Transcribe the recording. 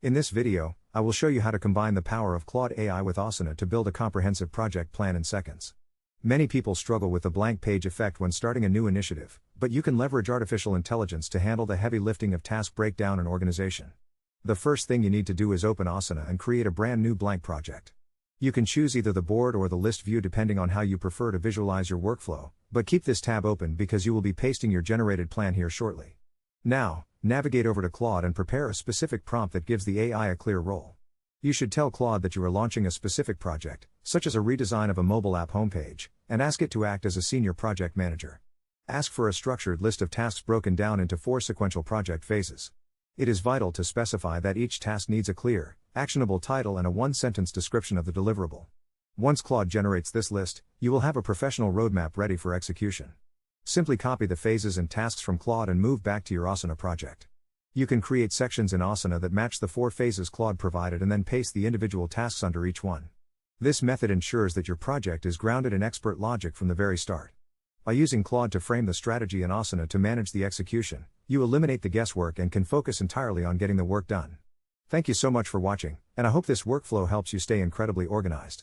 In this video, I will show you how to combine the power of Claude AI with Asana to build a comprehensive project plan in seconds. Many people struggle with the blank page effect when starting a new initiative, but you can leverage artificial intelligence to handle the heavy lifting of task breakdown and organization. The first thing you need to do is open Asana and create a brand new blank project. You can choose either the board or the list view depending on how you prefer to visualize your workflow, but keep this tab open because you will be pasting your generated plan here shortly. Now, navigate over to Claude and prepare a specific prompt that gives the AI a clear role. You should tell Claude that you are launching a specific project, such as a redesign of a mobile app homepage, and ask it to act as a senior project manager. Ask for a structured list of tasks broken down into 4 sequential project phases. It is vital to specify that each task needs a clear, actionable title and a 1-sentence description of the deliverable. Once Claude generates this list, you will have a professional roadmap ready for execution. Simply copy the phases and tasks from Claude and move back to your Asana project. You can create sections in Asana that match the 4 phases Claude provided and then paste the individual tasks under each one. This method ensures that your project is grounded in expert logic from the very start. By using Claude to frame the strategy in Asana to manage the execution, you eliminate the guesswork and can focus entirely on getting the work done. Thank you so much for watching, and I hope this workflow helps you stay incredibly organized.